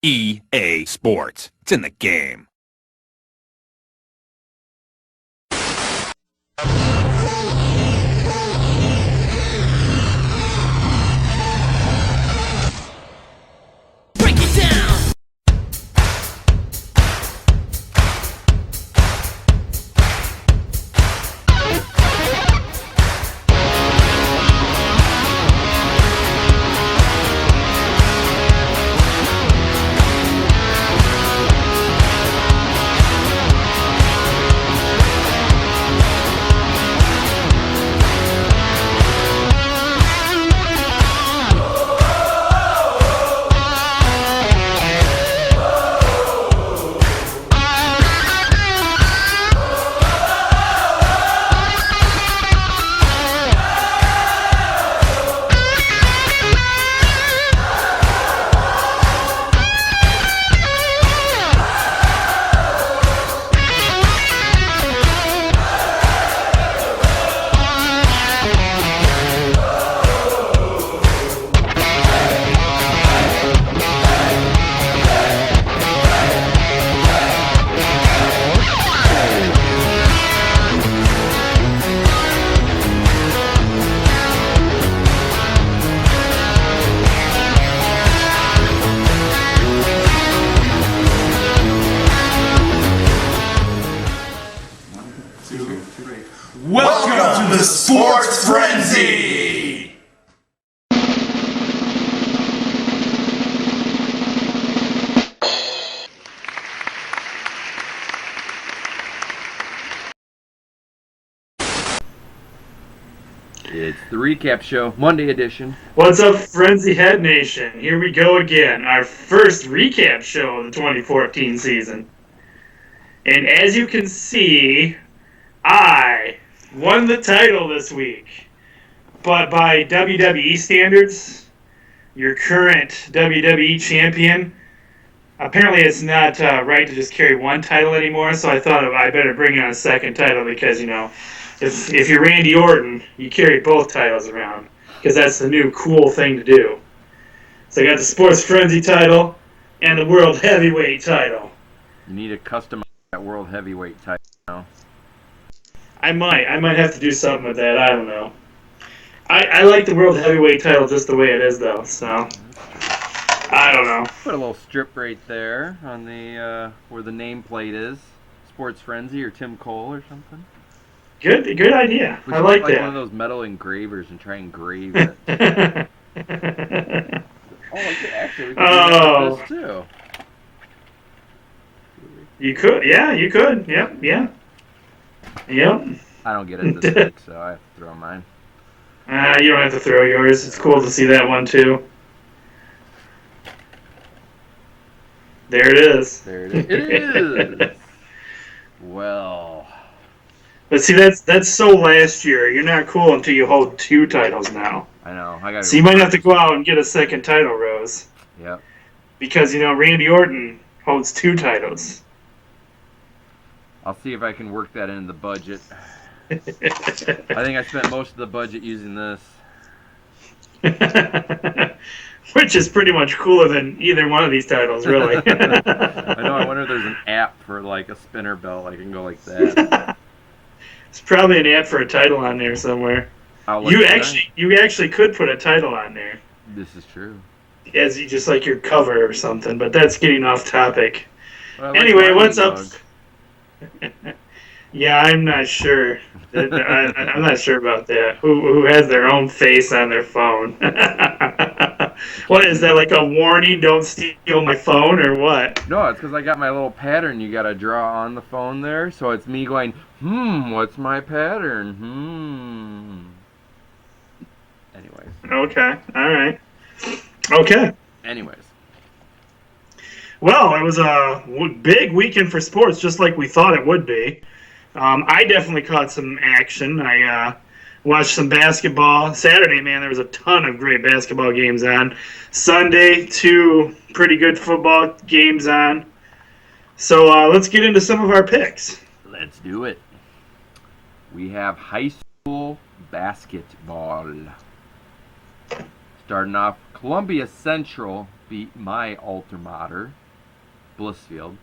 EA Sports. It's in the game. Break it down. Welcome to the Sports Frenzy! It's the recap show, Monday edition. What's up, Frenzy Head Nation? Here we go again, our first recap show of the 2014 season. And as you can see, I won the title this week. But by WWE standards, your current WWE champion, apparently it's not right to just carry one title anymore, so I thought I better bring on a second title because, you know, if you're Randy Orton, you carry both titles around because that's the new cool thing to do. So I got the Sports Frenzy title and the World Heavyweight title. You need to customize that World Heavyweight title now. I might have to do something with that. I don't know. I like the World Heavyweight title just the way it is, though. So I don't know. Put a little strip right there on the where the nameplate is. Sports Frenzy or Tim Cole or something. Good idea. We I should like get that. one of those metal engravers and try and engrave it. We could do that with this too. You could, yeah, you could. Yep. I don't get it this week, so I have to throw mine. You don't have to throw yours. It's cool to see that one too. There it is. There it is. It is. Well. But see, that's so last year. You're not cool until you hold two titles now. I know. I got. So you might have to go out and get a second title, Rose. Yep. Because, you know, Randy Orton holds two titles. I'll see if I can work that into the budget. I think I spent most of the budget using this. Which is pretty much cooler than either one of these titles, really. I know. I wonder if there's an app for like a spinner belt. I can go like that. It's probably an app for a title on there somewhere. You actually could put a title on there. This is true. As you just like your cover or something, but that's getting off topic. Well, Anyway, what's up? Yeah, I'm not sure. I'm not sure about that. Who has their own face on their phone? What is that, like a warning? Don't steal my phone or what? No, it's because I got my little pattern you got to draw on the phone there. So it's me going, what's my pattern? Anyways. Okay, all right. Okay. Anyways. Well, it was a big weekend for sports, just like we thought it would be. I definitely caught some action. I watched some basketball. Saturday, man, there was a ton of great basketball games on. Sunday, 2 pretty good football games on. So let's get into some of our picks. Let's do it. We have high school basketball. Starting off, Columbia Central beat my alter mater, Blissfield,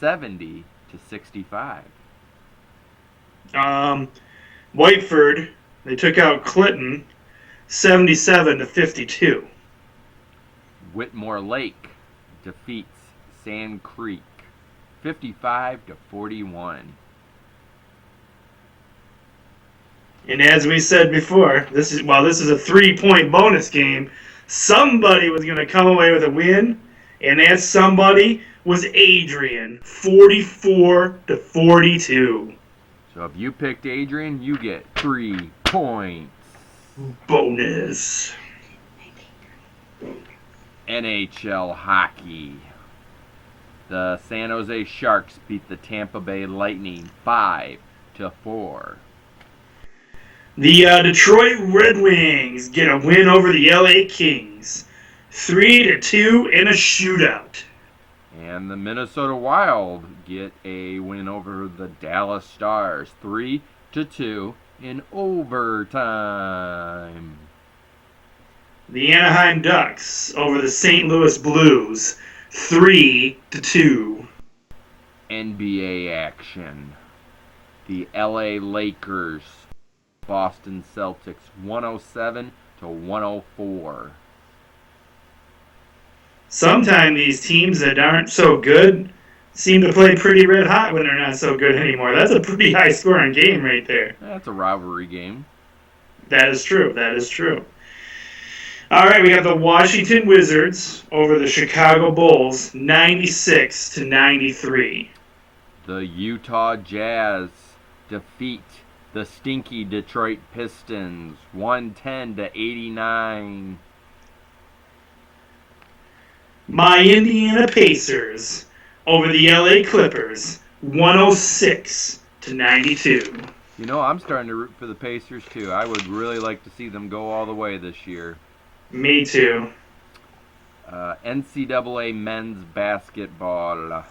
70-65. Whiteford, they took out Clinton, 77-52. Whitmore Lake defeats Sand Creek, 55-41. And as we said before, this is a 3-point bonus game. Somebody was going to come away with a win, and that somebody was Adrian, 44-42. So if you picked Adrian, you get 3 points. Bonus. NHL hockey. The San Jose Sharks beat the Tampa Bay Lightning 5-4. The Detroit Red Wings get a win over the LA Kings, 3-2 in a shootout. And the Minnesota Wild get a win over the Dallas Stars, 3-2 in overtime. The Anaheim Ducks over the St. Louis Blues, 3-2. NBA action. The LA Lakers, Boston Celtics, 107-104. Sometimes these teams that aren't so good seem to play pretty red hot when they're not so good anymore. That's a pretty high scoring game right there. That's a rivalry game. That is true. That is true. All right, we got the Washington Wizards over the Chicago Bulls, 96-93. The Utah Jazz defeat the stinky Detroit Pistons, 110-89. My Indiana Pacers over the LA Clippers, 106-92. You know, I'm starting to root for the Pacers too. I would really like to see them go all the way this year. Me too. NCAA men's basketball.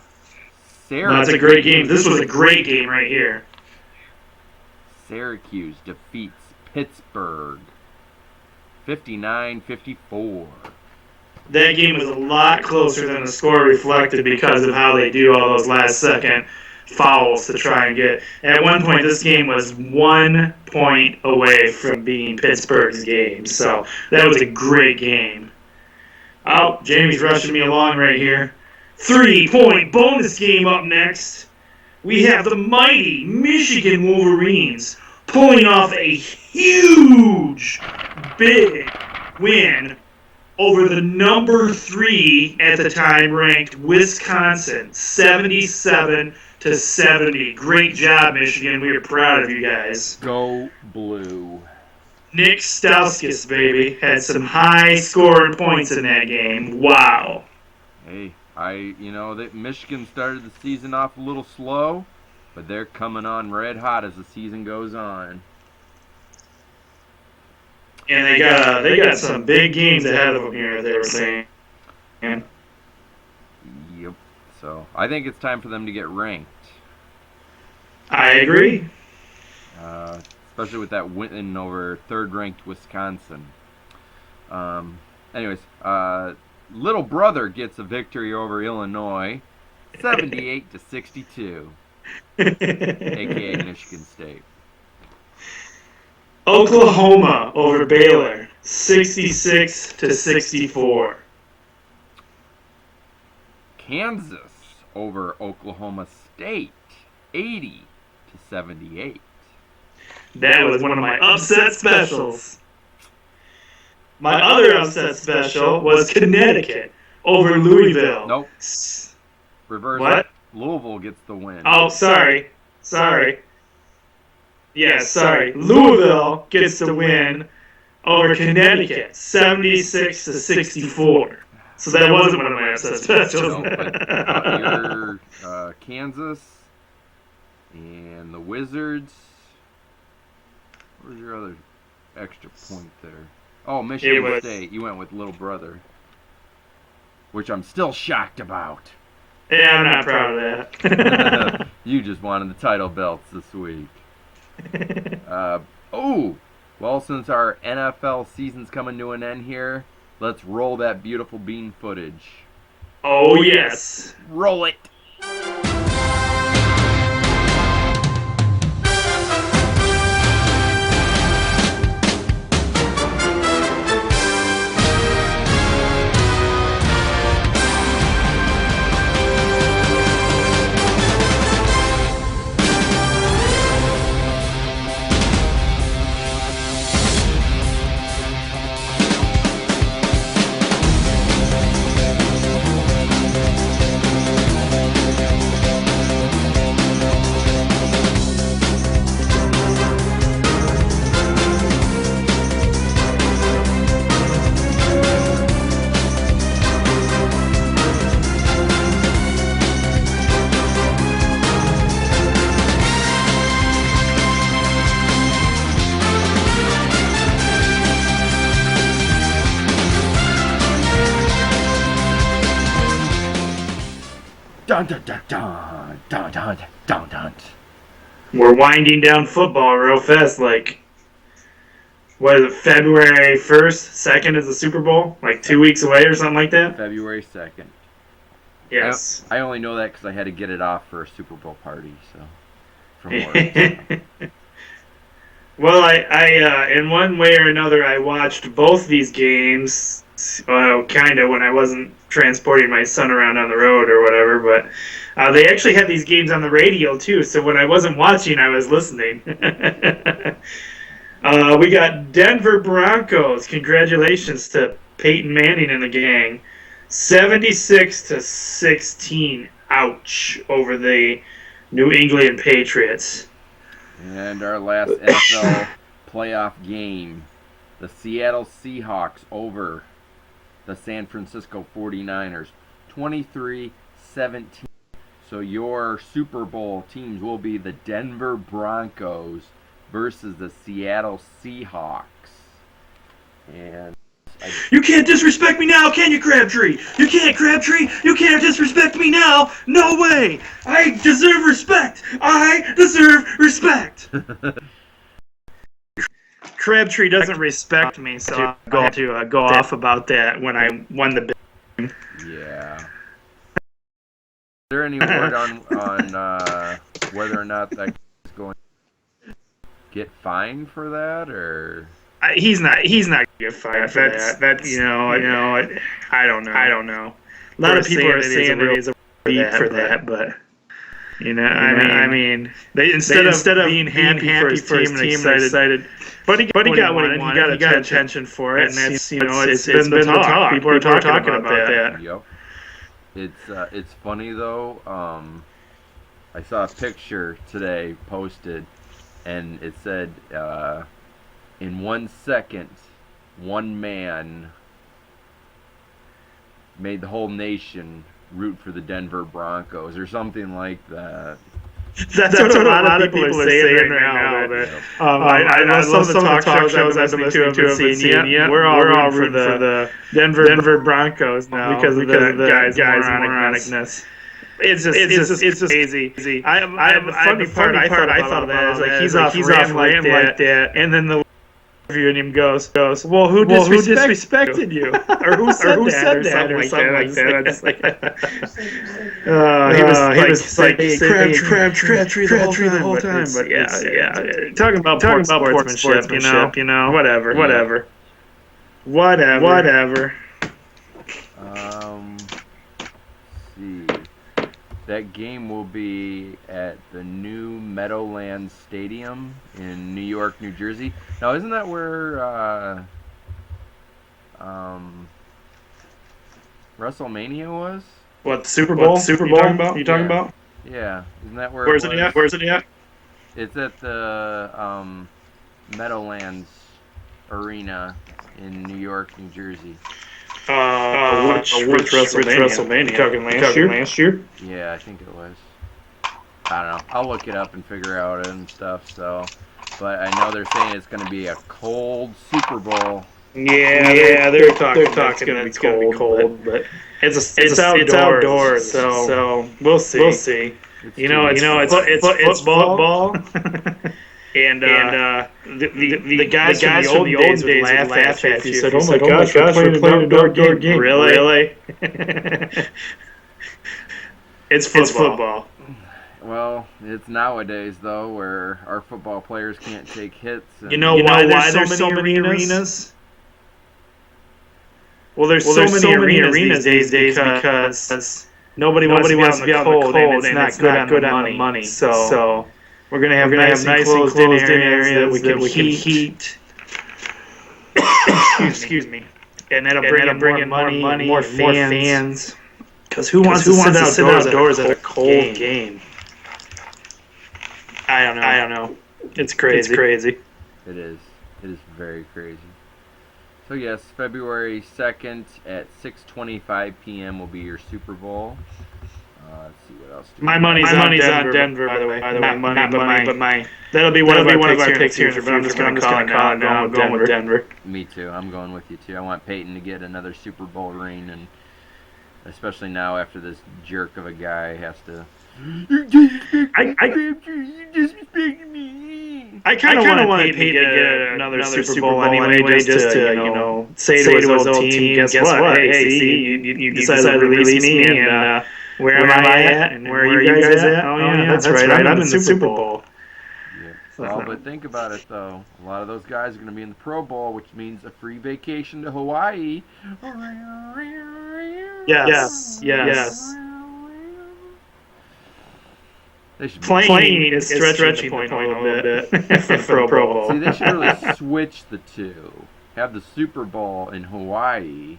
That's a great game. This was a great game right here. Syracuse defeats Pittsburgh, 59-54. That game was a lot closer than the score reflected because of how they do all those last-second fouls to try and get. At one point, this game was 1 point away from being Pittsburgh's game. So that was a great game. Oh, Jamie's rushing me along right here. 3-point bonus game up next. We have the mighty Michigan Wolverines pulling off a huge, big win over the number 3 at the time ranked Wisconsin, 77-70. Great job, Michigan. We are proud of you guys. Go Blue. Nick Stauskas, baby, had some high-scoring points in that game. Wow. Hey, that Michigan started the season off a little slow, but they're coming on red hot as the season goes on. And they got some big games ahead of them here, they were saying. Yep. So I think it's time for them to get ranked. I agree. Especially with that win over third-ranked Wisconsin. Anyways, Little Brother gets a victory over Illinois, 78-62, a.k.a. Michigan State. Oklahoma over Baylor, 66-64. Kansas over Oklahoma State, 80-78. That was one of my upset specials. My other upset special was Connecticut over Louisville. Nope. Reverse. What? Louisville gets the win. Oh, sorry. Yes, sorry. Louisville gets the win over Connecticut, 76-64. So that wasn't one of my upset specials. No, but your Kansas and the Wizards. Where's your other extra point there? Oh, Michigan State. You went with Little Brother, which I'm still shocked about. Yeah, I'm not proud of that. You just wanted the title belts this week. Well, since our NFL season's coming to an end here, Let's roll that beautiful bean footage. Oh, yes. Roll it. Dun dun dun dun dun dun dun dun. We're winding down football real fast. Like, what is it, February 1st? 2nd is the Super Bowl? Like 2 weeks away or something like that? February 2nd. Yes. I only know that because I had to get it off for a Super Bowl party, so from work. Well, I in one way or another, I watched both these games. Well, kind of when I wasn't transporting my son around on the road or whatever, but they actually had these games on the radio too. So when I wasn't watching, I was listening. We got Denver Broncos. Congratulations to Peyton Manning and the gang. 76-16. Ouch, over the New England Patriots. And our last NFL playoff game, the Seattle Seahawks over the San Francisco 49ers, 23-17. So your Super Bowl teams will be the Denver Broncos versus the Seattle Seahawks. And You can't disrespect me now, can you, Crabtree? You can't, Crabtree. You can't disrespect me now. No way. I deserve respect. I deserve respect. Crabtree doesn't respect me, so I'm going to go off about that when I won the big. yeah. Is there any word on whether or not that is going to get fined for that, or? He's not gonna get fired for that. That's I don't know. A lot of people are saying that he's a beat for that, but I mean, instead of being happy for his team and excited. But he got what he wanted. He got attention for it, and that's it's been the talk. People are talking about that. Yep. It's funny though. I saw a picture today posted, and it said, in 1 second, one man made the whole nation root for the Denver Broncos, or something like that. That's what a lot of people are saying right now. I know some of the talk shows I've been listening to haven't seen yet. We're all rooting for the Denver Broncos now because of the guy's moronicness. It's just crazy. The funny part I thought of that is like he's off ram like that, and then the interviewing him goes, well, who disrespected you? Or who said that? Or something like that. He was like Crabtree the whole time. But yeah. Talking about sportsmanship, whatever. See. That game will be at the new Meadowlands Stadium in New York, New Jersey. Now, isn't that where WrestleMania was? What, Super Bowl? You talking about? Yeah. Isn't that where Where's it at? It's at the Meadowlands Arena in New York, New Jersey. Which WrestleMania? You talking last year? Yeah, I think it was. I don't know. I'll look it up and figure out and stuff. So, but I know they're saying it's going to be a cold Super Bowl. Yeah, they're talking it's going to be cold, but it's outdoors. So we'll see. It's football. The guys from the old days would laugh at you if you said, "Oh my gosh, we're playing an outdoor game." Really? It's football. Well, it's nowadays though where our football players can't take hits. And You know why there's so many arenas? Well, there's so many arenas these days because nobody wants to be out in the cold, and it's not good on the money. So we're gonna have nice enclosed in areas that we can heat. Excuse me. And that'll bring in money, more fans. Because who wants to sit outdoors at a cold game? I don't know. It's crazy. It is very crazy. So yes, February 2nd at 6:25 p.m. will be your Super Bowl. Let's see what else. My money's on Denver, by the way. Not money, but my that'll be one of our picks here. But I'm just gonna call it now. I'm going with Denver. Me too. I'm going with you too. I want Peyton to get another Super Bowl ring, and especially now after this jerk of a guy has to. You disrespect me. I kind of want Peyton to get another Super Bowl anyway, just to say to his old team, guess what? Hey, see, you decided to release me, and where am I at, and where are you guys at? Oh yeah, that's right. I'm in the Super Bowl. Yeah. So, but think about it though. A lot of those guys are going to be in the Pro Bowl, which means a free vacation to Hawaii. Yes. Plane is stretching the point a little bit for Pro Bowl. See, they should really switch the two. Have the Super Bowl in Hawaii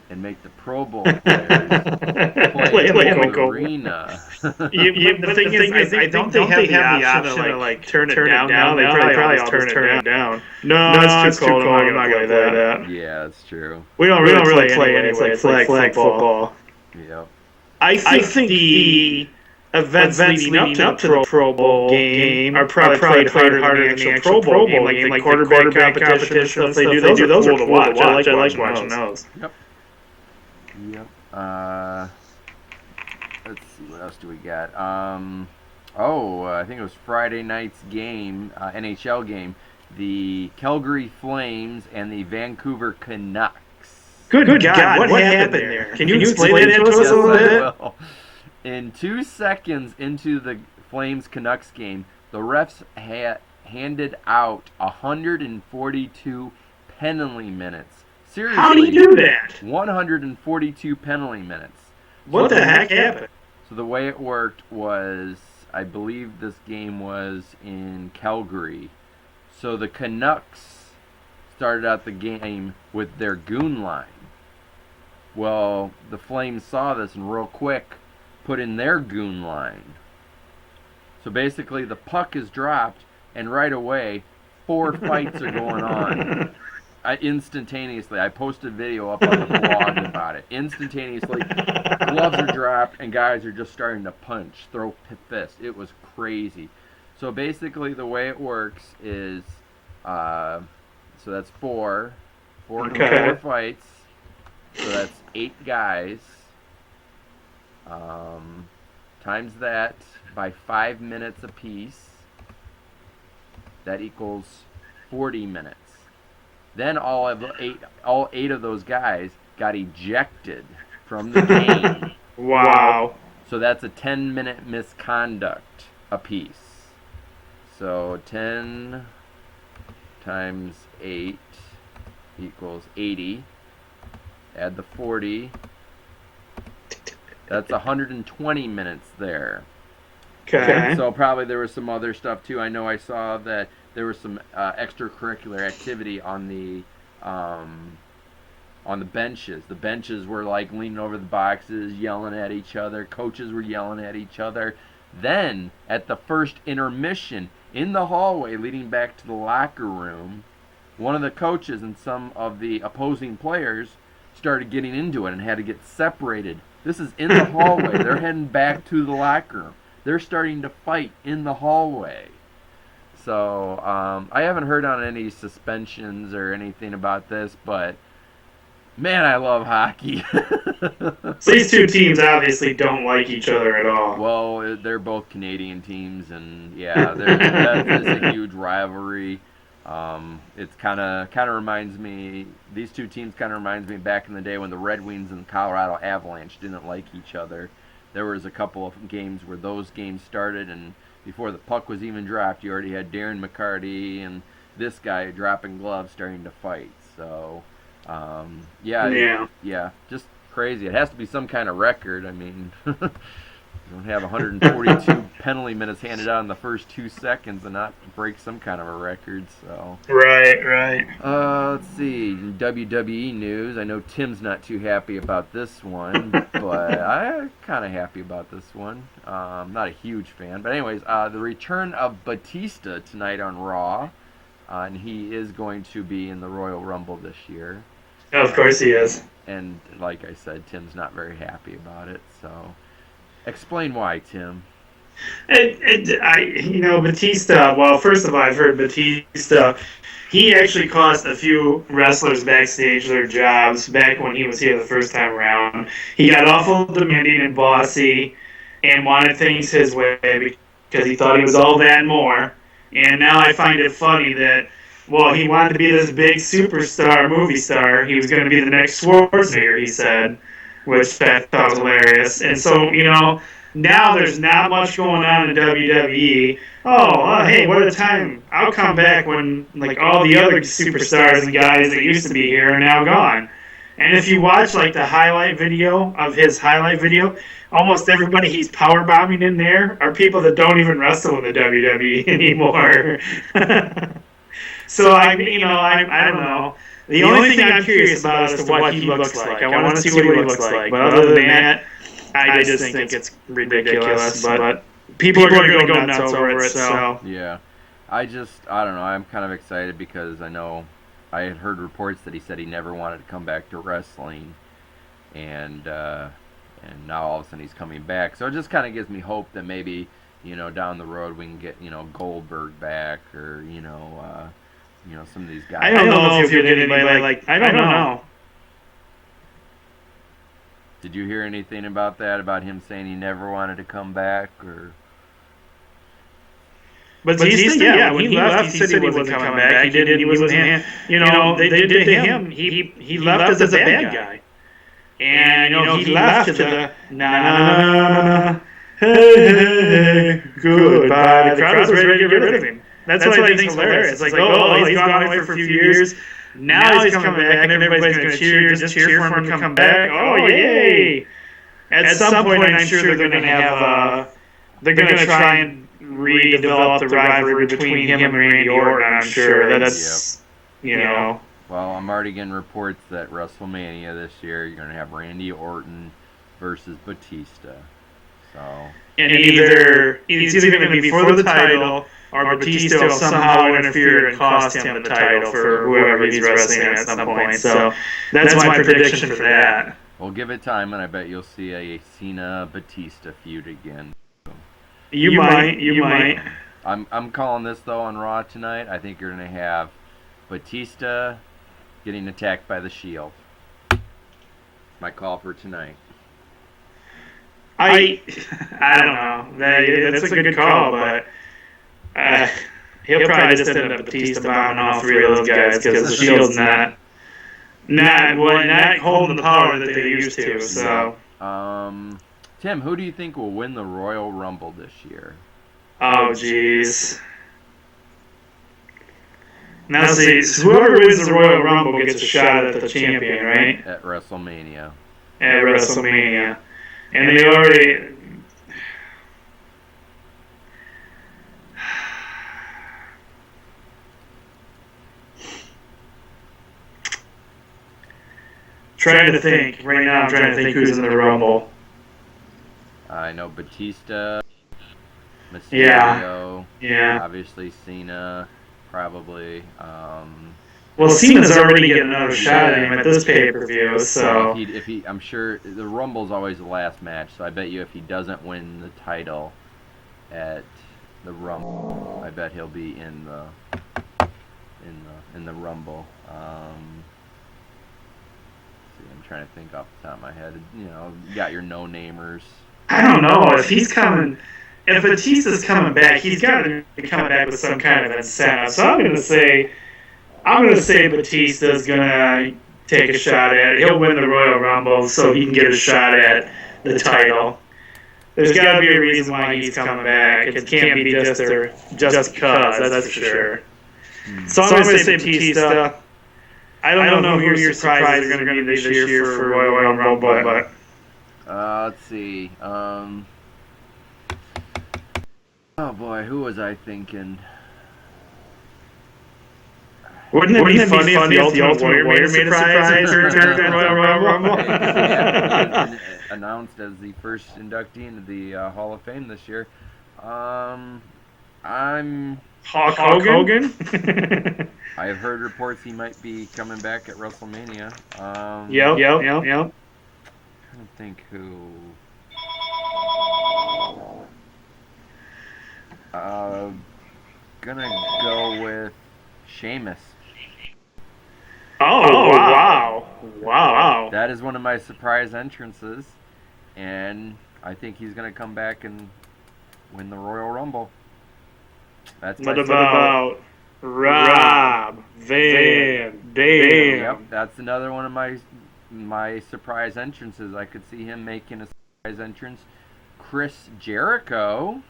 and make the Pro Bowl players play in the arena. The thing is, I don't think they have the option to like turn it down now. They probably all turn it down. No, it's too cold. I'm not gonna play that. Yeah, that's true. We don't really play anyway. It's like flag football. Yep. I think the events leading up to the Pro Bowl game are probably played harder than the actual Pro Bowl game, like quarterback competition stuff. They do those are cool to watch. I like watching those. Yep. Let's see, what else do we got? I think it was Friday night's game, NHL game. The Calgary Flames and the Vancouver Canucks. Good God, what happened there? Can you explain that to us a little bit? In 2 seconds into the Flames-Canucks game, the refs handed out 142 penalty minutes. Seriously. How do you do that? 142 penalty minutes. What the heck happened? So the way it worked was, I believe this game was in Calgary. So the Canucks started out the game with their goon line. Well, the Flames saw this and real quick put in their goon line. So basically the puck is dropped and right away 4 fights are going on. Instantaneously. I posted a video up on the blog about it. Instantaneously, gloves are dropped and guys are just starting to punch, throw fists. It was crazy. So basically the way it works is, so that's four fights. So that's 8 guys. Times that by 5 minutes apiece. That equals 40 minutes. Then all 8 of those guys got ejected from the game. Wow. So that's a 10-minute misconduct apiece. So 10 times 8 equals 80. Add the 40. That's 120 minutes there. Okay. So probably there was some other stuff too. I know I saw that there was some extracurricular activity on the benches. The benches were like leaning over the boxes, yelling at each other. Coaches were yelling at each other. Then at the first intermission in the hallway leading back to the locker room, one of the coaches and some of the opposing players started getting into it and had to get separated. This is in the hallway. They're heading back to the locker room. They're starting to fight in the hallway. So I haven't heard on any suspensions or anything about this, but Man, I love hockey. So these two teams obviously don't like each other at all. Well, they're both Canadian teams, and yeah, that is a huge rivalry. It's kind of reminds me. These two teams kind of reminds me back in the day when the Red Wings and the Colorado Avalanche didn't like each other. There was a couple of games where those games started, and before the puck was even dropped, you already had Darren McCarty and this guy dropping gloves starting to fight. So, yeah, just crazy. It has to be some kind of record. I mean, you don't have 142 penalty minutes handed out in the first 2 seconds and not break some kind of a record. So, Right. let's see. In WWE news, I know Tim's not too happy about this one, but I'm kind of happy about this one. I'm not a huge fan, but anyways, the return of Batista tonight on Raw, and he is going to be in the Royal Rumble this year. Of course he is. And like I said, Tim's not very happy about it. So, explain why, Tim. Batista. Well, first of all, I've heard Batista. He actually cost a few wrestlers backstage their jobs back when he was here the first time around. He got awful demanding and bossy, and wanted things his way because he thought he was all that and more. And now I find it funny that, well, he wanted to be this big superstar, movie star. He was going to be the next Schwarzenegger, he said, which I thought was hilarious. And so, now there's not much going on in WWE. Hey, what a time. I'll come back when, all the other superstars and guys that used to be here are now gone. And if you watch, the highlight video of his highlight video, almost everybody he's powerbombing in there are people that don't even wrestle in the WWE anymore. So, I don't know. The only thing I'm curious about is what he looks like. I want to see what he looks like. But other than that, I just think it's ridiculous. But people are going to go nuts over it. So yeah, I don't know. I'm kind of excited because I know I had heard reports that he said he never wanted to come back to wrestling, and now all of a sudden he's coming back. So it just kind of gives me hope that maybe down the road we can get Goldberg back or some of these guys. I don't know if you'll get anybody I don't know. Did you hear anything about that? About him saying he never wanted to come back, or? Batista, yeah, when he left, he said he wasn't coming back. He didn't. He wasn't. They did to him. He left as a bad guy, and he left to the na hey goodbye. The crowd was ready to get rid of him. That's what I think is hilarious. It's he's gone away for a few years. Now he's coming back, and everybody's going to cheer for him to come back. Oh, yay! At some point, I'm sure they're going to have, they're going to try and redevelop the rivalry between him and Randy Orton, I'm sure. That's, Well, I'm already getting reports that WrestleMania this year, you're going to have Randy Orton versus Batista. So. And it's either going to be for the title, or Batista will somehow interfere and cost him the title for whoever he's wrestling at some point. So that's my prediction for that. Well, give it time, and I bet you'll see a Cena-Batista feud again. You might. I'm calling this, though, on Raw tonight. I think you're going to have Batista getting attacked by the Shield. My call for tonight. I don't know. That's a good call, but he'll probably just end up Batista bombing all three of those guys because the Shield's not holding the power that they used to. So, Tim, who do you think will win the Royal Rumble this year? Oh, jeez. Now, see, whoever wins the Royal Rumble gets a shot at the champion, right? At WrestleMania. And they already... Trying to think. Right now I'm trying to think who's in the Rumble. I know Batista, Mysterio, obviously Cena, probably. Well, Cena's already getting another shot at him at this pay-per-view, so... I'm sure the Rumble's always the last match, so I bet you if he doesn't win the title at the Rumble, I bet he'll be in the Rumble. see. I'm trying to think off the top of my head. You know, you got your no-namers. I don't know if he's coming. If Batista's coming back, he's got to be coming back with some kind of incentive. So I'm gonna say Batista's gonna take a shot at it. He'll win the Royal Rumble, so he can get a shot at the title. There's got to be a reason why he's coming back. It can't be just because. That's for sure. So I'm gonna say Batista. I don't know who your surprises are gonna be this year for Royal Rumble, but. Let's see. Oh boy, who was I thinking? Wouldn't it be funny if the Ultimate Warrior made a surprise return in Royal Rumble? Yeah, announced as the first inductee into the Hall of Fame this year. I'm Hulk Hogan? I've heard reports he might be coming back at WrestleMania. Yep. I'm trying to think who. Gonna go with Sheamus. Oh, wow. That is one of my surprise entrances, and I think he's gonna come back and win the Royal Rumble. That's what about Rob Van Dam? Yep, that's another one of my surprise entrances. I could see him making a surprise entrance. Chris Jericho.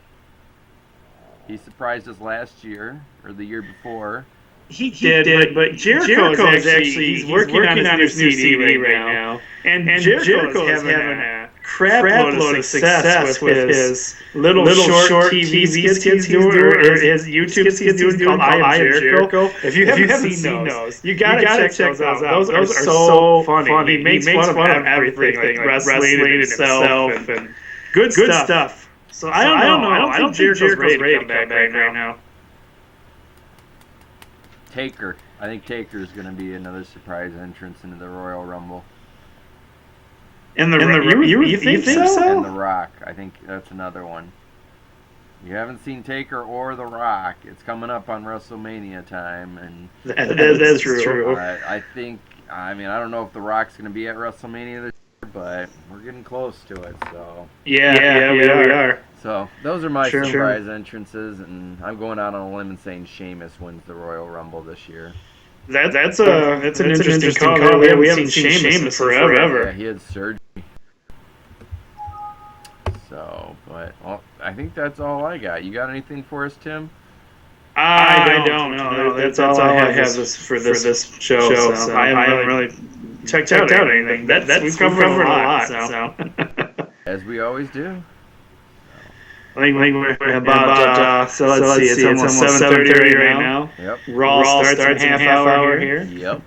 He surprised us last year or the year before. He did, but Jericho's actually he's working on his new CD right now, and Jericho's having a crap load of success with his little short TV skits he's doing, or his YouTube skits he's doing called I Am Jericho. If you haven't seen those, you gotta check those out. Those are so funny. He makes fun of everything, like wrestling and himself, and good stuff. So I don't know. I don't think Jericho's ready to come back right now. Taker. I think Taker is going to be another surprise entrance into the Royal Rumble. You think so? And The Rock. I think that's another one. You haven't seen Taker or The Rock. It's coming up on WrestleMania time, and that's true. I think. I mean, I don't know if The Rock's going to be at WrestleMania this year, but we're getting close to it. So yeah, we are. So those are my surprise entrances, and I'm going out on a limb and saying Sheamus wins the Royal Rumble this year. That's an interesting call. We haven't seen Sheamus forever. Yeah, he had surgery. So, but I think that's all I got. You got anything for us, Tim? I don't know. That's all I have for this show. So I haven't really checked out anything. We've covered a lot. So. As we always do. I think we're about, so let's see, it's almost 7:30 right now. Yep. Raw starts in half hour here. Yep.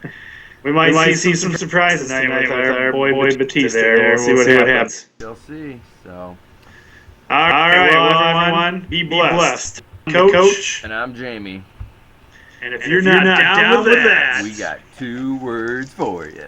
We might see some surprises tonight with our boy Batista there. We'll see what happens. We'll see. So. All right, well, everyone, be blessed. Coach. And I'm Jamie. And if you're not down with that, we got 2 words for you.